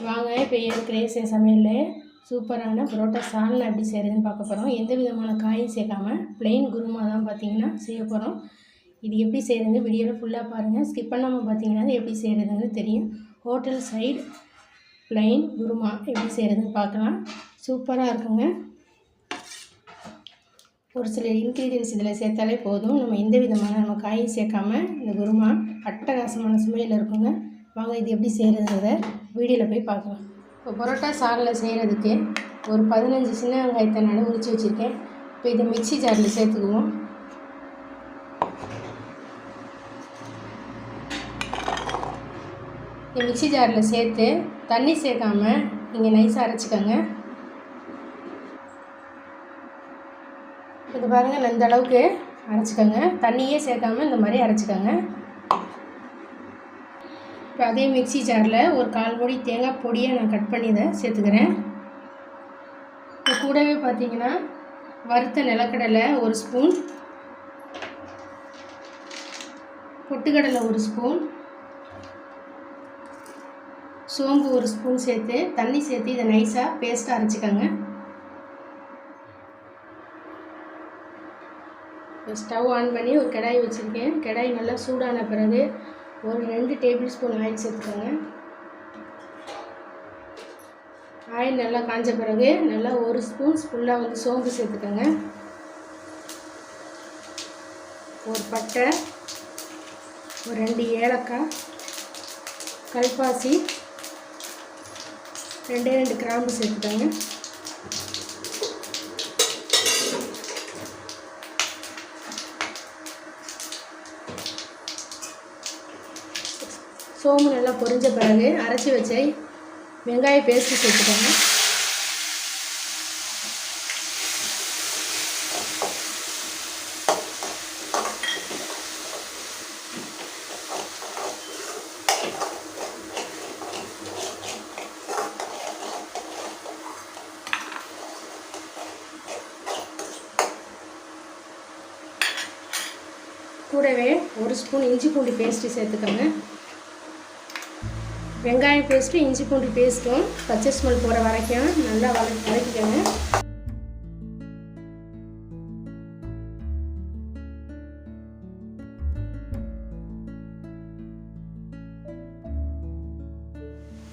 வாங்க இப்போ கிரேசி சமையலில் சூப்பரான பரோட்டா சால்னா எப்படி செய்கிறதுன்னு பார்க்க போகிறோம். எந்த விதமான காயும் சேர்க்காமல் ப்ளெயின் குருமா தான் பார்த்திங்கன்னா செய்ய போகிறோம். இது எப்படி செய்கிறது வீடியோவில் ஃபுல்லாக பாருங்கள். ஸ்கிப் பண்ணாமல் பார்த்தீங்கன்னா எப்படி செய்கிறதுன்னு தெரியும். ஹோட்டல் சைடு ப்ளெயின் குருமா எப்படி செய்கிறதுன்னு பார்க்கலாம். சூப்பராக இருக்குங்க. ஒரு சில இன்க்ரீடியன்ஸ் இதில் சேர்த்தாலே போதும். நம்ம எந்த விதமான காயும் சேர்க்காமல் இந்த குருமா அட்டகாசமான சுவையில் இருக்குங்க. வாங்க இது எப்படி செய்கிறதுங்கிறத வீடியோவில் போய் பார்க்கலாம். இப்போ பரோட்டா சால்னா செய்கிறதுக்கு ஒரு 15 சின்ன வெங்காயத்தை நான் உரித்து வச்சுருக்கேன். இப்போ இதை மிக்ஸி ஜாரில் சேர்த்துக்குவோம். இந்த மிக்ஸி ஜாரில் சேர்த்து தண்ணி சேர்க்காமல் நீங்கள் நைஸாக அரைச்சிக்கோங்க. இது பாருங்கள், இந்த அளவுக்கு அரைச்சிக்கோங்க. தண்ணியே சேர்க்காமல் இந்த மாதிரி அரைச்சிக்கோங்க. இப்போ அதே மிக்ஸி ஜாரில் ஒரு 1/4 மூடி தேங்காய் பொடியை நான் கட் பண்ணி இதை சேர்த்துக்கிறேன். இப்போ கூடவே பார்த்திங்கன்னா வறுத்த நிலக்கடலை 1 ஸ்பூன், பொட்டுக்கடலை 1 ஸ்பூன், சோம்பு 1 ஸ்பூன் சேர்த்து தண்ணி சேர்த்து இதை நைஸாக பேஸ்ட்டாக அரைச்சிக்கோங்க. ஸ்டவ் ஆன் பண்ணி ஒரு கடாய் வச்சுருக்கேன். கடாய் நல்லா சூடான பிறகு ஒரு 2 டேபிள் ஸ்பூன் ஆயில் சேர்த்துக்கோங்க. ஆயில் நல்லா காஞ்ச பிறகு நல்லா 1 ஸ்பூன் ஃபுல்லாக சோம்பு சேர்த்துக்கோங்க. ஒரு பட்டை, ஒரு 2 ஏலக்காய், கல்பாசி, 2 கிராம்பு சேர்த்துக்கோங்க. சோம்பு நல்லா பொரிஞ்ச பிறகு அரைச்சி வச்ச வெங்காய பேஸ்ட்டு சேர்த்துக்கோங்க. கூடவே 1 ஸ்பூன் இஞ்சி பூண்டு பேஸ்ட்டு சேர்த்துக்கோங்க. வெங்காயம் பேஸ்ட்டு இஞ்சி பூண்டு பேஸ்ட்டும் பச்சை ஸ்மெல் போகிற வரைக்கும் நல்லா வதக்கிக்கோங்க.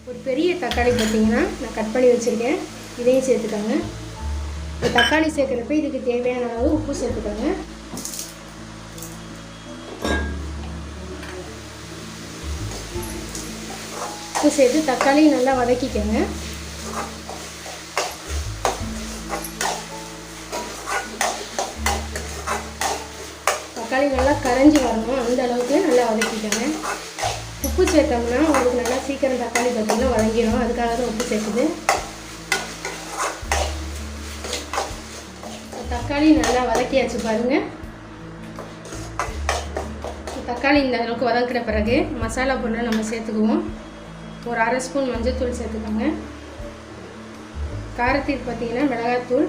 ஒரு பெரிய தக்காளி பார்த்திங்கன்னா நான் கட் பண்ணி வச்சுருக்கேன். இதையும் சேர்த்துக்கோங்க. இந்த தக்காளி சேர்க்குறப்ப இதுக்கு தேவையான அளவு உப்பு சேர்த்துக்கோங்க. உப்பு சேர்த்து தக்காளி நல்லா வதக்கிக்கோங்க. தக்காளி நல்லா கரைஞ்சி வரணும், அந்த அளவுக்கு நல்லா வதக்கிக்கோங்க. உப்பு சேர்த்தோம்னா உங்களுக்கு நல்லா சீக்கிரம் தக்காளி பார்த்திங்கன்னா வதங்கிடும். அதுக்காக தான் உப்பு சேர்க்குது. தக்காளி நல்லா வதக்கியாச்சு பாருங்கள். தக்காளி இந்த அளவுக்கு வதக்கிற பிறகு மசாலா பொருளை நம்ம சேர்த்துக்குவோம். ஒரு 1/2 ஸ்பூன் மஞ்சள்தூள் சேர்த்துக்கோங்க. காரத்துக்கு பார்த்திங்கன்னா மிளகாத்தூள்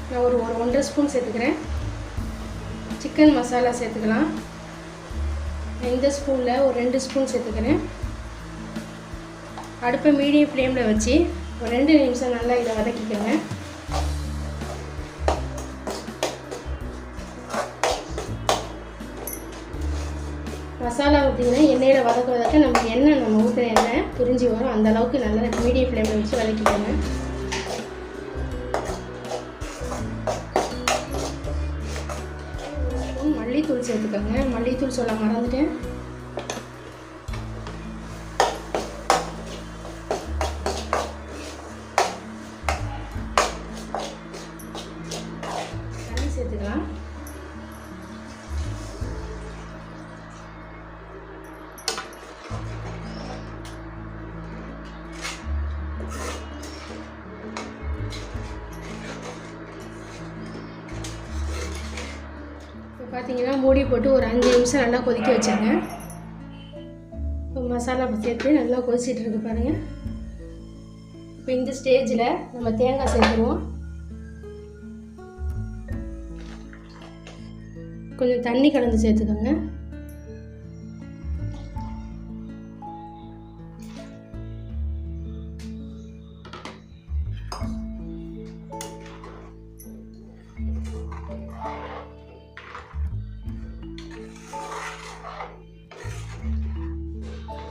நான் ஒரு 1.5 ஸ்பூன் சேர்த்துக்கிறேன். சிக்கன் மசாலா சேர்த்துக்கலாம். இந்த ஸ்பூனில் ஒரு 2 ஸ்பூன் சேர்த்துக்கிறேன். அடுப்பை மீடியம் ஃப்ளேமில் வச்சு ஒரு 2 நிமிஷம் நல்லா இதை வதக்கிக்கோங்க. மசாலா பார்த்திங்கன்னா எண்ணெயில் வதக்க நம்ம ஊற்றுற எண்ணெய் பிரிஞ்சு வரும். அந்த அளவுக்கு நல்லா மீடியம் ஃப்ளேமில் வச்சு வதக்கிக்கோங்க. மல்லித்தூள் சேர்த்துக்கோங்க. மல்லித்தூள் சொல்ல மறந்துட்டேன். தண்ணி சேர்த்துக்கலாம். பார்த்திங்கன்னா மூடி போட்டு ஒரு 5 நிமிஷம் நல்லா கொதிக்க வச்சுருங்க. இப்போ மசாலா சேர்த்து நல்லா கொதிச்சிட்டு இருக்கு பாருங்கள். இப்போ இந்த ஸ்டேஜில் நம்ம தேங்காய் சேர்த்துருவோம். கொஞ்சம் தண்ணி கலந்து சேர்த்துக்கோங்க.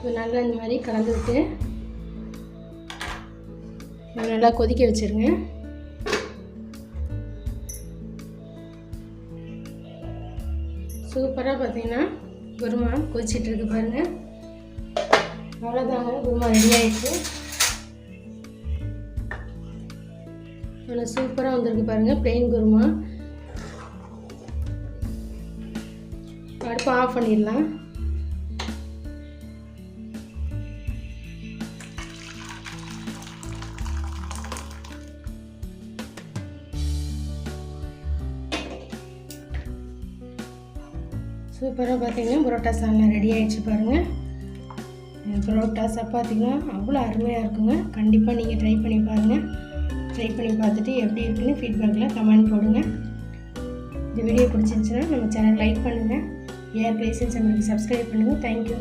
இது நல்லா இந்த மாதிரி கலந்து விட்டு நல்லா கொதிக்க வச்சுருங்க. சூப்பராக பார்த்தீங்கன்னா குருமா கொதிச்சிட்ருக்கு பாருங்கள். அவ்வளோதாங்க, குருமா ரெடி ஆகிடுச்சு. நல்லா சூப்பராக வந்திருக்கு பாருங்கள் ப்ளெயின் குருமா. அடுப்பை ஆஃப் பண்ணிடலாம். சூப்பராக பார்த்தீங்கன்னா புரோட்டா சால்னா ரெடி ஆகிடுச்சு பாருங்கள். புரோட்டா சப்பாத்திலாம் அவ்வளோ அருமையாக இருக்குங்க. கண்டிப்பாக நீங்கள் ட்ரை பண்ணி பாருங்கள். ட்ரை பண்ணி பார்த்துட்டு எப்படி இருக்குன்னு ஃபீட்பேக்கில் கமெண்ட் போடுங்க. இந்த வீடியோ பிடிச்சிருந்துச்சுன்னா நம்ம சேனல் லைக் பண்ணுங்கள். ஏஆர் கிரியேஷன்ஸ் சேனலுக்கு சப்ஸ்கிரைப் பண்ணுங்கள். தேங்க்யூ.